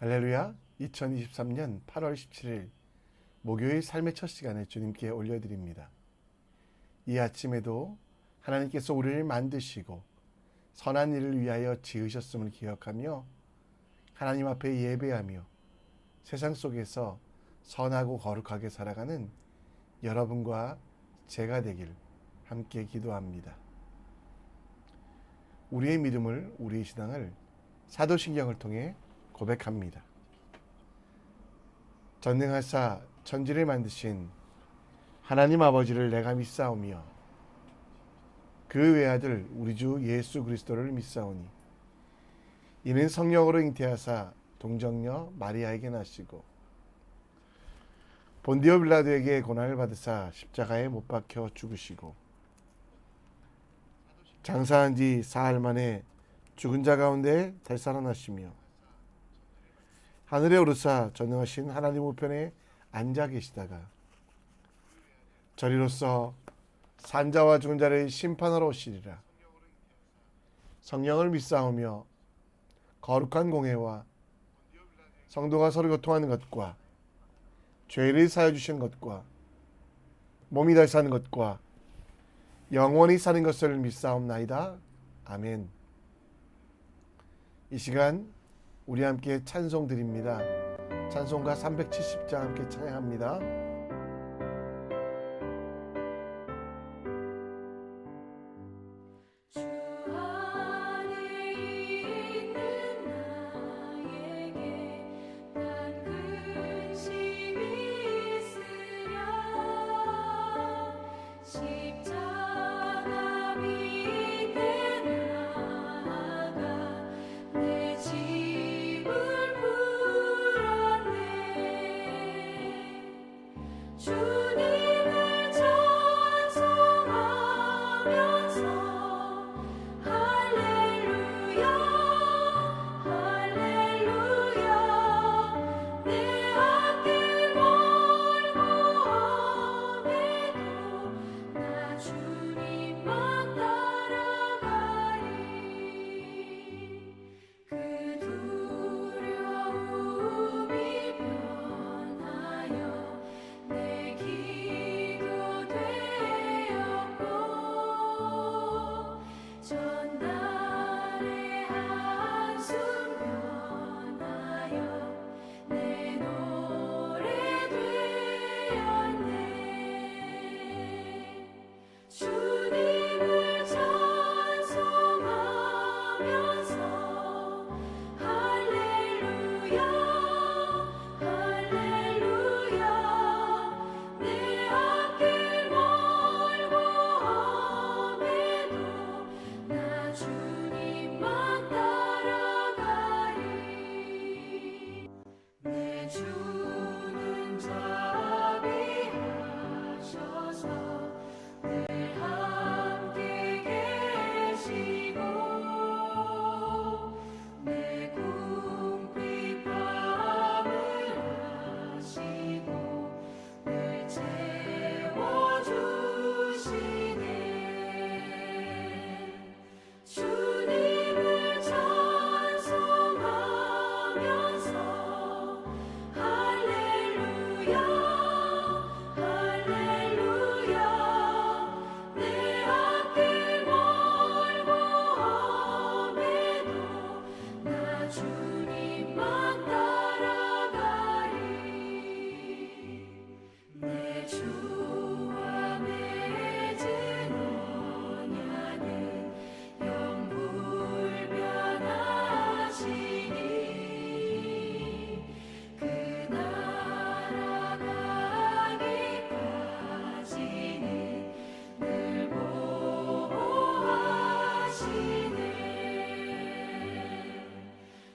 할렐루야. 2023년 8월 17일 목요일 삶의 첫 시간에 주님께 올려드립니다. 이 아침에도 하나님께서 우리를 만드시고 선한 일을 위하여 지으셨음을 기억하며 하나님 앞에 예배하며 세상 속에서 선하고 거룩하게 살아가는 여러분과 제가 되길 함께 기도합니다. 우리의 믿음을, 우리의 신앙을 사도신경을 통해 고백합니다. 전능하사 천지를 만드신 하나님 아버지를 내가 믿사오며 그 외아들 우리 주 예수 그리스도를 믿사오니 이는 성령으로 잉태하사 동정녀 마리아에게 나시고 본디오 빌라도에게 고난을 받으사 십자가에 못 박혀 죽으시고 장사한 지 사흘 만에 죽은 자 가운데 되살아나시며 하늘에 오르사 전능하신 하나님 우편에 앉아 계시다가 저리로서 산자와 죽은 자를 심판하러 오시리라. 성령을 믿사오며 거룩한 공회와 성도가 서로 교통하는 것과 죄를 사하여 주시는 것과 몸이 다시 사는 것과 영원히 사는 것을 믿사옵나이다. 아멘. 이 시간 우리 함께 찬송 드립니다. 찬송가 370장 함께 찬양합니다.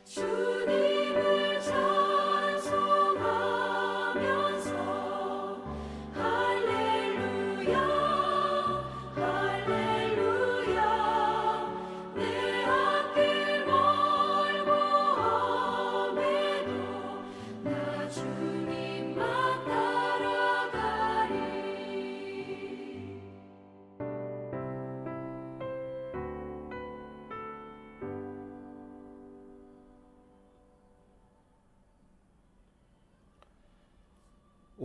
주님을 찬송하면서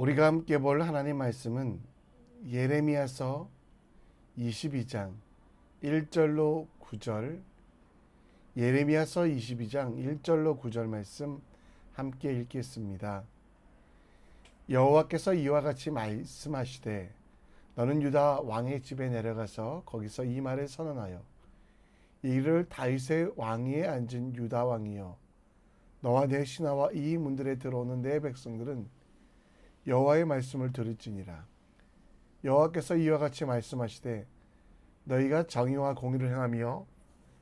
우리가 함께 볼 하나님 말씀은 예레미야서 22장 1절로 9절, 예레미야서 22장 1절로 9절 말씀 함께 읽겠습니다. 여호와께서 이와 같이 말씀하시되 너는 유다 왕의 집에 내려가서 거기서 이 말을 선언하여 이를 다윗의 왕위에 앉은 유다 왕이여, 너와 내 신하와 이 문들에 들어오는 내 백성들은 여호와의 말씀을 들을지니라. 여호와께서 이와 같이 말씀하시되 너희가 정의와 공의를 행하며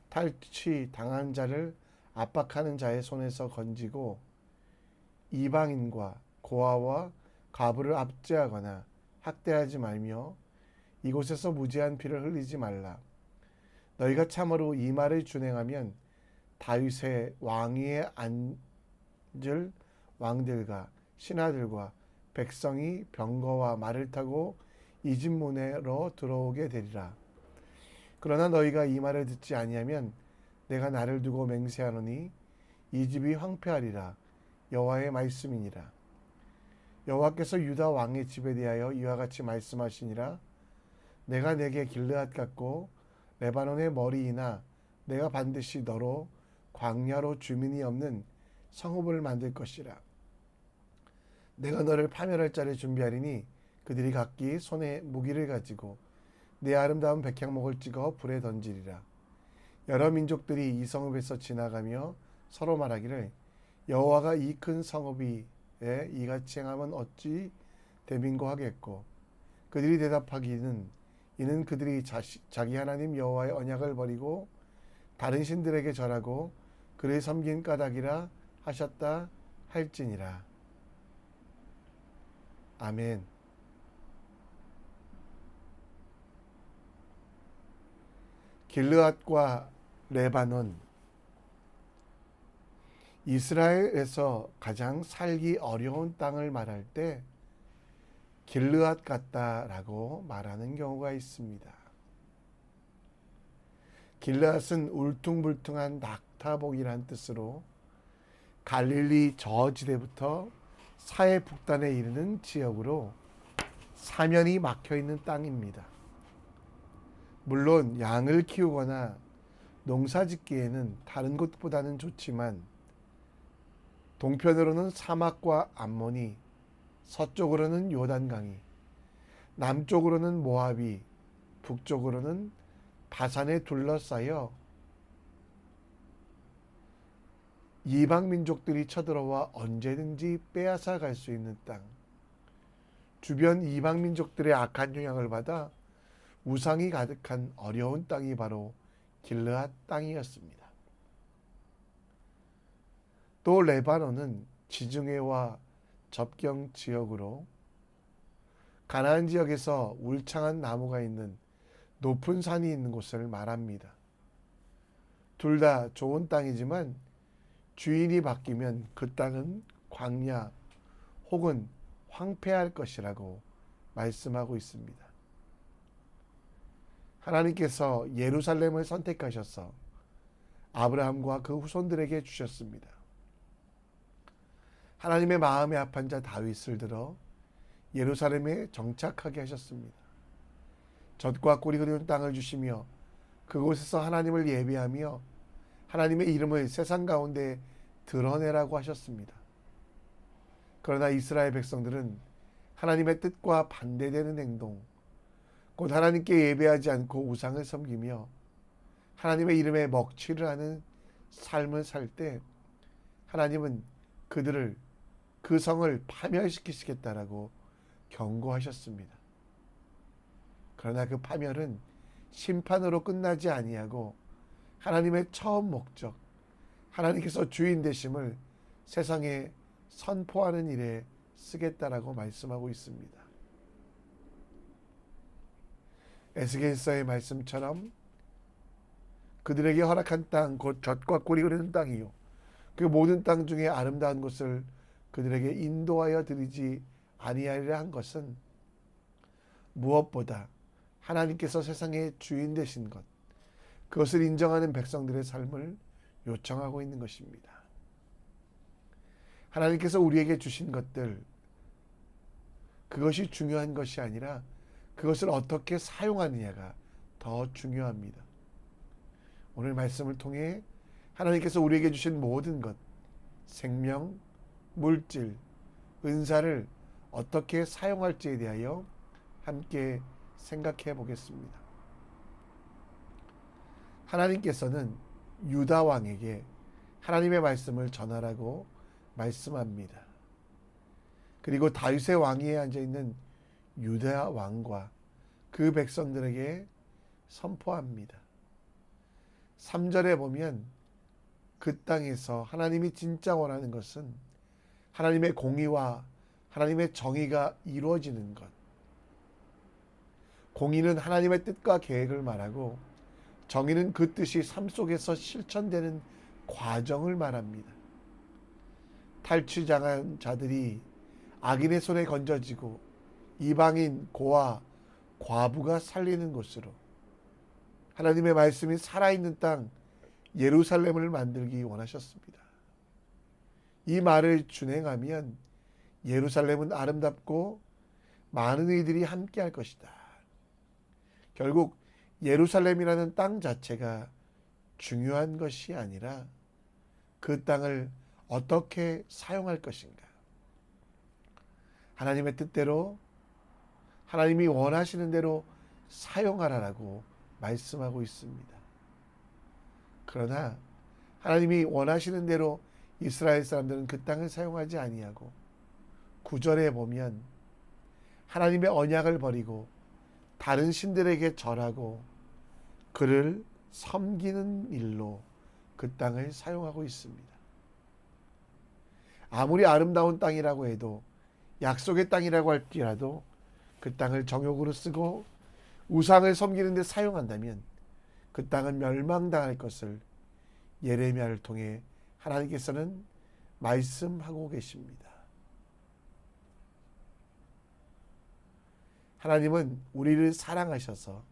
탈취 당한 자를 압박하는 자의 손에서 건지고 이방인과 고아와 과부를 압제하거나 학대하지 말며 이곳에서 무죄한 피를 흘리지 말라. 너희가 참으로 이 말을 준행하면 다윗의 왕위에 앉을 왕들과 신하들과 백성이 병거와 말을 타고 이 집 문으로 들어오게 되리라. 그러나 너희가 이 말을 듣지 아니하면 내가 나를 두고 맹세하노니 이 집이 황폐하리라. 여호와의 말씀이니라. 여호와께서 유다 왕의 집에 대하여 이와 같이 말씀하시니라. 내가 내게 길르앗 같고 레바논의 머리이나 내가 반드시 너로 광야로 주민이 없는 성읍을 만들 것이라. 내가 너를 파멸할 자를 준비하리니 그들이 각기 손에 무기를 가지고 내 아름다운 백향목을 찍어 불에 던지리라. 여러 민족들이 이 성읍에서 지나가며 서로 말하기를 여호와가 이 큰 성읍에 이같이 행하면 어찌 대민고 하겠고, 그들이 대답하기는 이는 그들이 자기 하나님 여호와의 언약을 버리고 다른 신들에게 절하고 그를 섬긴 까닭이라 하셨다 할지니라. 아멘. 길르앗과 레바논, 이스라엘에서 가장 살기 어려운 땅을 말할 때 길르앗 같다라고 말하는 경우가 있습니다. 길르앗은 울퉁불퉁한 낙타복이란 뜻으로 갈릴리 저지대부터 사해 북단에 이르는 지역으로 사면이 막혀 있는 땅입니다. 물론 양을 키우거나 농사 짓기에는 다른 곳보다는 좋지만 동편으로는 사막과 암몬이, 서쪽으로는 요단강이, 남쪽으로는 모압이, 북쪽으로는 바산에 둘러싸여 이방 민족들이 쳐들어와 언제든지 빼앗아 갈 수 있는 땅, 주변 이방 민족들의 악한 영향을 받아 우상이 가득한 어려운 땅이 바로 길르앗 땅이었습니다. 또 레바논은 지중해와 접경 지역으로 가나안 지역에서 울창한 나무가 있는 높은 산이 있는 곳을 말합니다. 둘 다 좋은 땅이지만 주인이 바뀌면 그 땅은 광야 혹은 황폐할 것이라고 말씀하고 있습니다. 하나님께서 예루살렘을 선택하셔서 아브라함과 그 후손들에게 주셨습니다. 하나님의 마음에 합한 자 다윗을 들어 예루살렘에 정착하게 하셨습니다. 젖과 꿀이 흐르는 땅을 주시며 그곳에서 하나님을 예배하며 하나님의 이름을 세상 가운데 드러내라고 하셨습니다. 그러나 이스라엘 백성들은 하나님의 뜻과 반대되는 행동, 곧 하나님께 예배하지 않고 우상을 섬기며 하나님의 이름에 먹칠을 하는 삶을 살 때 하나님은 그들을, 그 성을 파멸시키시겠다라고 경고하셨습니다. 그러나 그 파멸은 심판으로 끝나지 아니하고 하나님의 처음 목적, 하나님께서 주인 되심을 세상에 선포하는 일에 쓰겠다라고 말씀하고 있습니다. 에스겔서의 말씀처럼 그들에게 허락한 땅, 곧 젖과 꿀이 흐르는 땅이요, 그 모든 땅 중에 아름다운 곳을 그들에게 인도하여 드리지 아니하리라 한 것은 무엇보다 하나님께서 세상의 주인 되신 것, 그것을 인정하는 백성들의 삶을 요청하고 있는 것입니다. 하나님께서 우리에게 주신 것들, 그것이 중요한 것이 아니라 그것을 어떻게 사용하느냐가 더 중요합니다. 오늘 말씀을 통해 하나님께서 우리에게 주신 모든 것, 생명, 물질, 은사를 어떻게 사용할지에 대하여 함께 생각해 보겠습니다. 하나님께서는 유다 왕에게 하나님의 말씀을 전하라고 말씀합니다. 그리고 다윗의 왕위에 앉아 있는 유다 왕과 그 백성들에게 선포합니다. 3절에 보면 그 땅에서 하나님이 진짜 원하는 것은 하나님의 공의와 하나님의 정의가 이루어지는 것. 공의는 하나님의 뜻과 계획을 말하고 정의는 그 뜻이 삶 속에서 실천되는 과정을 말합니다. 탈취당한 자들이 악인의 손에 건져지고 이방인, 고아, 과부가 살리는 곳으로 하나님의 말씀이 살아있는 땅 예루살렘을 만들기 원하셨습니다. 이 말을 준행하면 예루살렘은 아름답고 많은 이들이 함께할 것이다. 결국 예루살렘이라는 땅 자체가 중요한 것이 아니라 그 땅을 어떻게 사용할 것인가. 하나님의 뜻대로 하나님이 원하시는 대로 사용하라라고 말씀하고 있습니다. 그러나 하나님이 원하시는 대로 이스라엘 사람들은 그 땅을 사용하지 아니하고 9절에 보면 하나님의 언약을 버리고 다른 신들에게 절하고 그를 섬기는 일로 그 땅을 사용하고 있습니다. 아무리 아름다운 땅이라고 해도 약속의 땅이라고 할지라도 그 땅을 정욕으로 쓰고 우상을 섬기는 데 사용한다면 그 땅은 멸망당할 것을 예레미야를 통해 하나님께서는 말씀하고 계십니다. 하나님은 우리를 사랑하셔서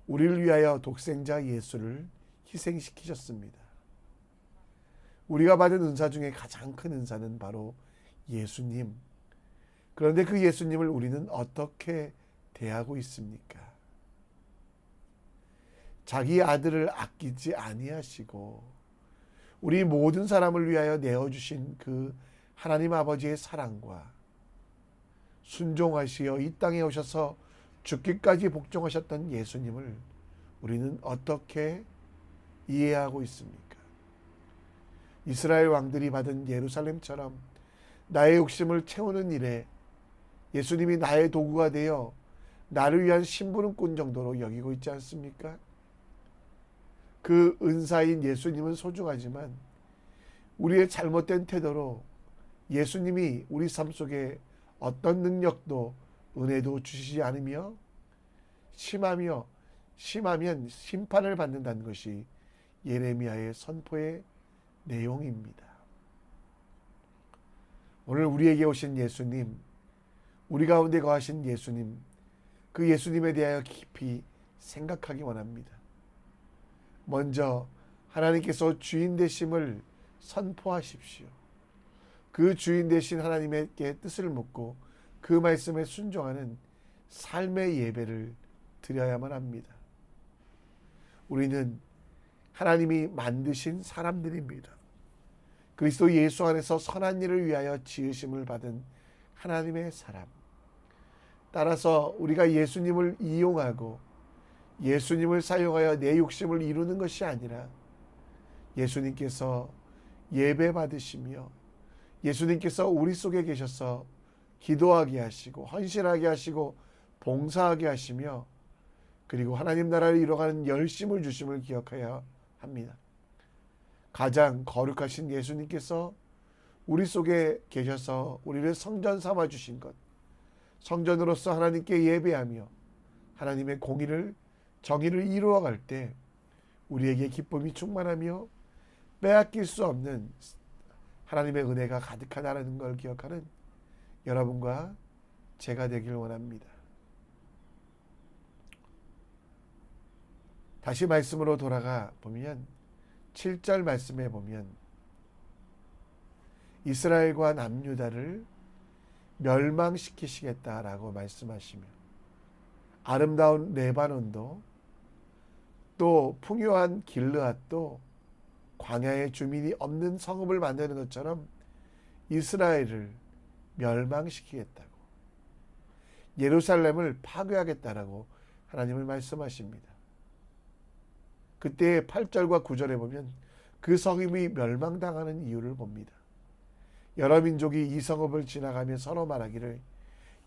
우리를 위하여 독생자 예수를 희생시키셨습니다. 우리가 받은 은사 중에 가장 큰 은사는 바로 예수님. 그런데 그 예수님을 우리는 어떻게 대하고 있습니까? 자기 아들을 아끼지 아니하시고 우리 모든 사람을 위하여 내어주신 그 하나님 아버지의 사랑과 순종하시어 이 땅에 오셔서 죽기까지 복종하셨던 예수님을 우리는 어떻게 이해하고 있습니까? 이스라엘 왕들이 받은 예루살렘처럼 나의 욕심을 채우는 일에 예수님이 나의 도구가 되어 나를 위한 심부름꾼 정도로 여기고 있지 않습니까? 그 은사인 예수님은 소중하지만 우리의 잘못된 태도로 예수님이 우리 삶 속에 어떤 능력도 은혜도 주시지 않으며 심하면 심판을 받는다는 것이 예레미야의 선포의 내용입니다. 오늘 우리에게 오신 예수님, 우리 가운데 거하신 예수님, 그 예수님에 대하여 깊이 생각하기 원합니다. 먼저 하나님께서 주인 되심을 선포하십시오. 그 주인 되신 하나님께 뜻을 묻고 그 말씀에 순종하는 삶의 예배를 드려야만 합니다. 우리는 하나님이 만드신 사람들입니다. 그리스도 예수 안에서 선한 일을 위하여 지으심을 받은 하나님의 사람. 따라서 우리가 예수님을 이용하고 예수님을 사용하여 내 욕심을 이루는 것이 아니라 예수님께서 예배 받으시며 예수님께서 우리 속에 계셔서 기도하게 하시고 헌신하게 하시고 봉사하게 하시며 그리고 하나님 나라를 이뤄가는 열심을 주심을 기억해야 합니다. 가장 거룩하신 예수님께서 우리 속에 계셔서 우리를 성전 삼아 주신 것, 성전으로서 하나님께 예배하며 하나님의 공의를 정의를 이루어갈 때 우리에게 기쁨이 충만하며 빼앗길 수 없는 하나님의 은혜가 가득하다는 걸 기억하는 여러분과 제가 되길 원합니다. 다시 말씀으로 돌아가 보면 7절 말씀에 보면 이스라엘과 남유다를 멸망시키시겠다라고 말씀하시며, 아름다운 레바논도 또 풍요한 길르앗도 광야의 주민이 없는 성읍을 만드는 것처럼 이스라엘을 멸망시키겠다고, 예루살렘을 파괴하겠다라고 하나님을 말씀하십니다. 그때 8절과 9절에 보면 그 성읍이 멸망당하는 이유를 봅니다. 여러 민족이 이 성읍을 지나가며 서로 말하기를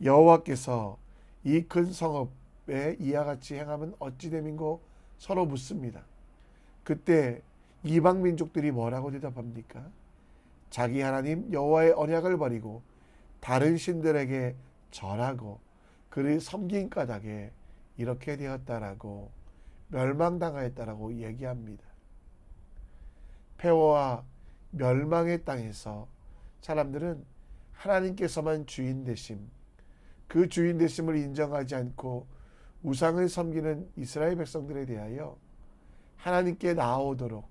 여호와께서 이 큰 성읍에 이와 같이 행하면 어찌 됨인고 서로 묻습니다. 그때 이방 민족들이 뭐라고 대답합니까? 자기 하나님 여호와의 언약을 버리고 다른 신들에게 절하고 그를 섬긴 까닭에 이렇게 되었다라고, 멸망당하였다라고 얘기합니다. 폐허와 멸망의 땅에서 사람들은 하나님께서만 주인 되심, 그 주인 되심을 인정하지 않고 우상을 섬기는 이스라엘 백성들에 대하여 하나님께 나아오도록,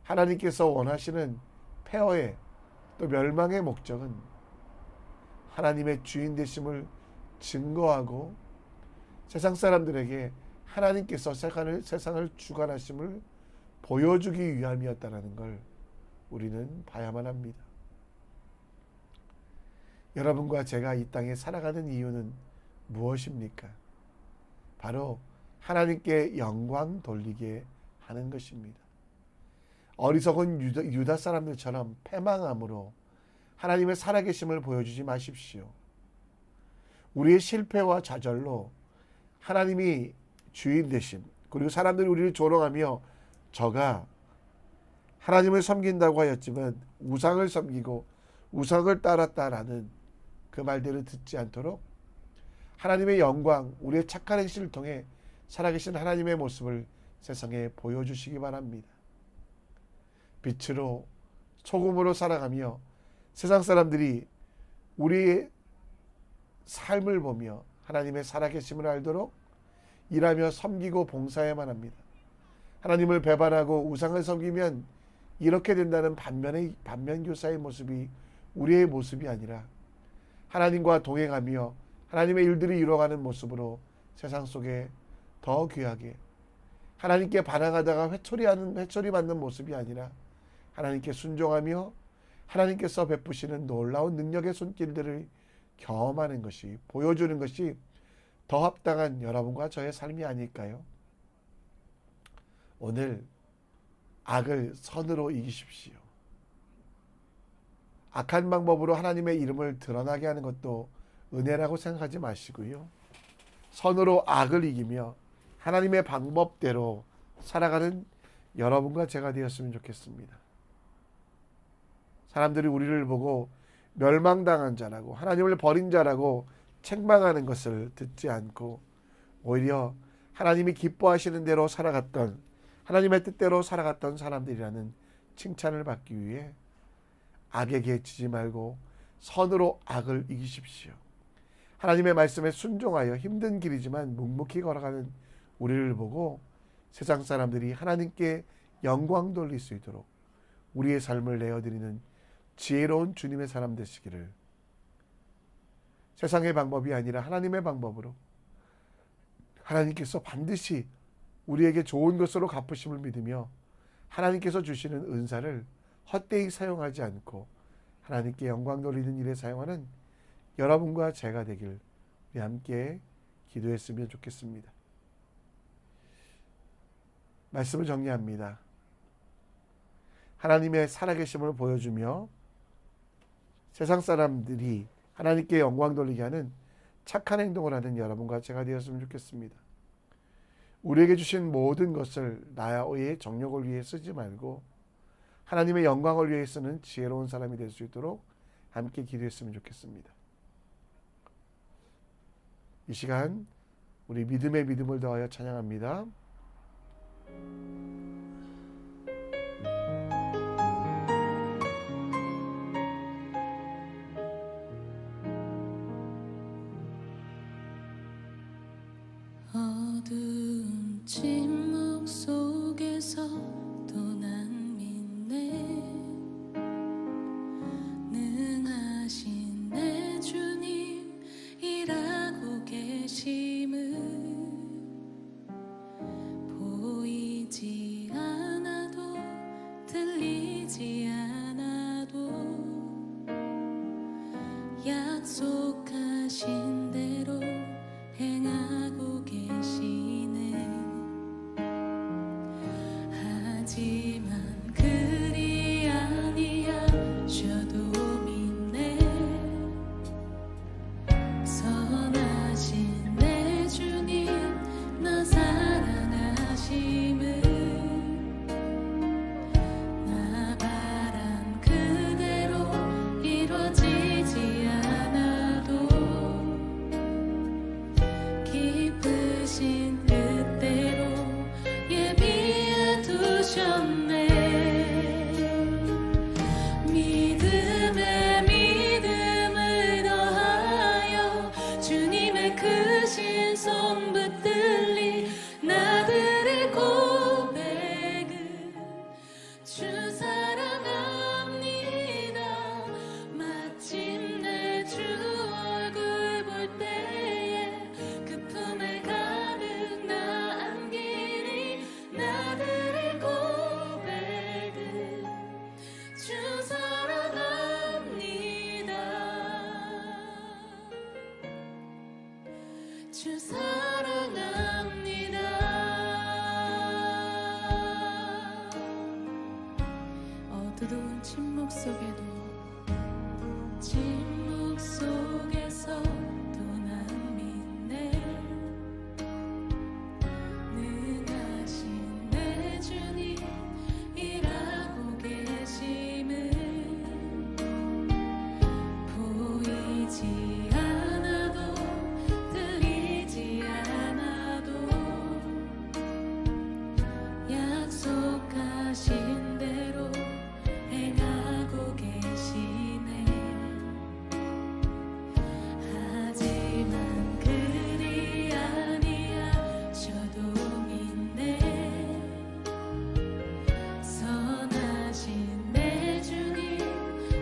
하나님께서 원하시는 폐허의 또 멸망의 목적은 하나님의 주인 되심을 증거하고 세상 사람들에게 하나님께서 세상을 주관하심을 보여주기 위함이었다는 걸 우리는 봐야만 합니다. 여러분과 제가 이 땅에 살아가는 이유는 무엇입니까? 바로 하나님께 영광 돌리게 하는 것입니다. 어리석은 유다 사람들처럼 패망함으로 하나님의 살아계심을 보여주지 마십시오. 우리의 실패와 좌절로 하나님이 주인 되심, 그리고 사람들이 우리를 조롱하며 저가 하나님을 섬긴다고 하였지만 우상을 섬기고 우상을 따랐다라는 그 말들을 듣지 않도록 하나님의 영광, 우리의 착한 행실을 통해 살아계신 하나님의 모습을 세상에 보여주시기 바랍니다. 빛으로 소금으로 살아가며 세상 사람들이 우리의 삶을 보며 하나님의 살아계심을 알도록 일하며 섬기고 봉사해야만 합니다. 하나님을 배반하고 우상을 섬기면 이렇게 된다는 반면교사의 모습이 우리의 모습이 아니라 하나님과 동행하며 하나님의 일들이 이루어가는 모습으로 세상 속에 더 귀하게, 하나님께 반항하다가 회초리 맞는 모습이 아니라 하나님께 순종하며 하나님께서 베푸시는 놀라운 능력의 손길들을 경험하는 것이, 보여주는 것이 더 합당한 여러분과 저의 삶이 아닐까요? 오늘 악을 선으로 이기십시오. 악한 방법으로 하나님의 이름을 드러나게 하는 것도 은혜라고 생각하지 마시고요. 선으로 악을 이기며 하나님의 방법대로 살아가는 여러분과 제가 되었으면 좋겠습니다. 사람들이 우리를 보고 멸망당한 자라고 하나님을 버린 자라고 책망하는 것을 듣지 않고 오히려 하나님이 기뻐하시는 대로 살아갔던, 하나님의 뜻대로 살아갔던 사람들이라는 칭찬을 받기 위해 악에게 지지 말고 선으로 악을 이기십시오. 하나님의 말씀에 순종하여 힘든 길이지만 묵묵히 걸어가는 우리를 보고 세상 사람들이 하나님께 영광 돌릴 수 있도록 우리의 삶을 내어드리는 지혜로운 주님의 사람 되시기를, 세상의 방법이 아니라 하나님의 방법으로 하나님께서 반드시 우리에게 좋은 것으로 갚으심을 믿으며 하나님께서 주시는 은사를 헛되이 사용하지 않고 하나님께 영광 돌리는 일에 사용하는 여러분과 제가 되길 우리 함께 기도했으면 좋겠습니다. 말씀을 정리합니다. 하나님의 살아계심을 보여주며 세상 사람들이 하나님께 영광 돌리게 하는 착한 행동을 하는 여러분과 제가 되었으면 좋겠습니다. 우리에게 주신 모든 것을 나의 정욕을 위해 쓰지 말고 하나님의 영광을 위해 쓰는 지혜로운 사람이 될 수 있도록 함께 기도했으면 좋겠습니다. 이 시간 우리 믿음의 믿음을 더하여 찬양합니다. 어두운 침묵 속에서도 난 믿네. 능하신 내 주 주 사랑합니다. 어두운 침묵 속에도 침묵 속에서 또 난 믿네. 능하신 내 주님 일하고 계심을 보이지 않아도 들리지 않아도 약속하신 대로 행하고 계시네. 하지만 그리 아니하셔도 믿네. 선하신 내 주님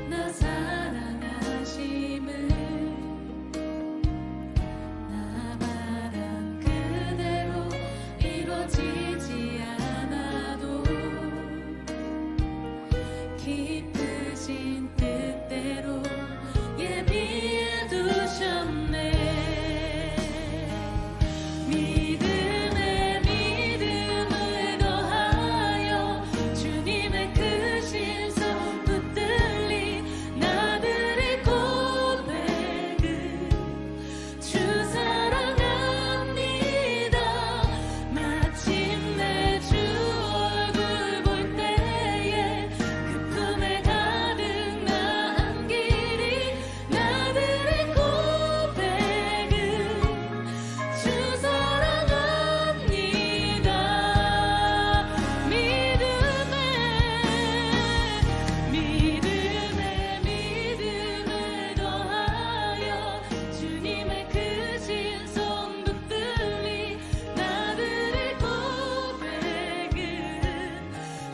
나 사랑하심을 나 바란 그대로 이루어지지 않아도 기쁘신 뜻대로 예비해 두셨네. 믿음에 믿음을 더하여 주님의 크신 손 붙들리 나들의 고백은 주 사랑합니다. 마침내 주 얼굴 볼 때에 그 품에 가득 나은 길이 나들의 고백은 주 사랑합니다. 믿음에 믿음을 더하여 주님의 크신 손 붙들리 나들의 고백은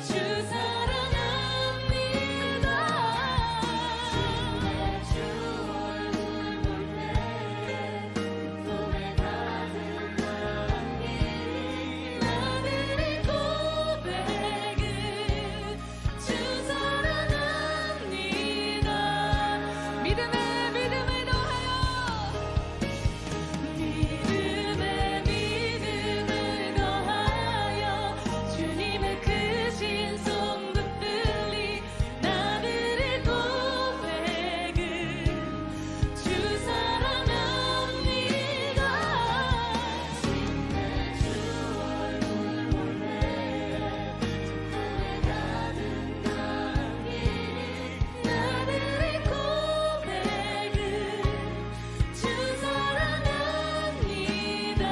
주 사랑합니다. 주 얼굴 볼 때에 품에 가득 나은 길이 나들의 고백은 주 사랑합니다. 믿음에 믿음을 더하여 믿음에 믿음을 더하여 주님의 크신 손 붙들리 나들의 고백은 주 사랑합니다. 마침내 주 얼굴 볼 때에 품에 가득 나은 길이 나들의 고백은 주 사랑합니다.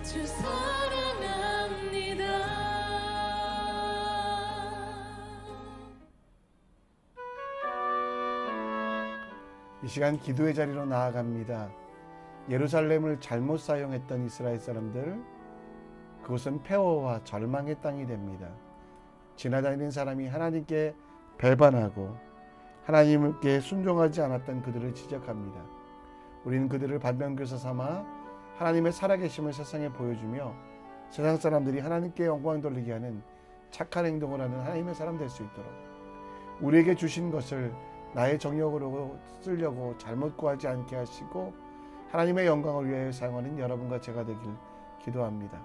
주 사랑합니다. 이 시간 기도의 자리로 나아갑니다. 예루살렘을 잘못 사용했던 이스라엘 사람들, 그곳은 폐허와 절망의 땅이 됩니다. 지나다니는 사람이 하나님께 배반하고 하나님께 순종하지 않았던 그들을 지적합니다. 우리는 그들을 반면교사 삼아 하나님의 살아계심을 세상에 보여주며 세상 사람들이 하나님께 영광 돌리게 하는 착한 행동을 하는 하나님의 사람 될 수 있도록 우리에게 주신 것을 나의 정욕으로 쓰려고 잘못 구하지 않게 하시고 하나님의 영광을 위하여 사용하는 여러분과 제가 되길 기도합니다.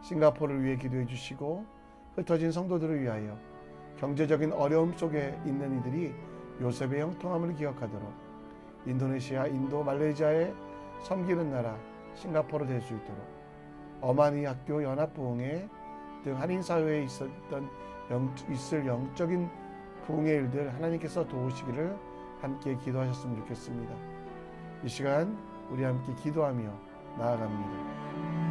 싱가포르를 위해 기도해 주시고 흩어진 성도들을 위하여 경제적인 어려움 속에 있는 이들이 요셉의 형통함을 기억하도록 인도네시아, 인도, 말레이시아에 섬기는 나라 싱가포르 될 수 있도록 어마니 학교, 연합부흥회 등 한인사회에 있을 영적인 부흥의 일들 하나님께서 도우시기를 함께 기도하셨으면 좋겠습니다. 이 시간 우리 함께 기도하며 나아갑니다.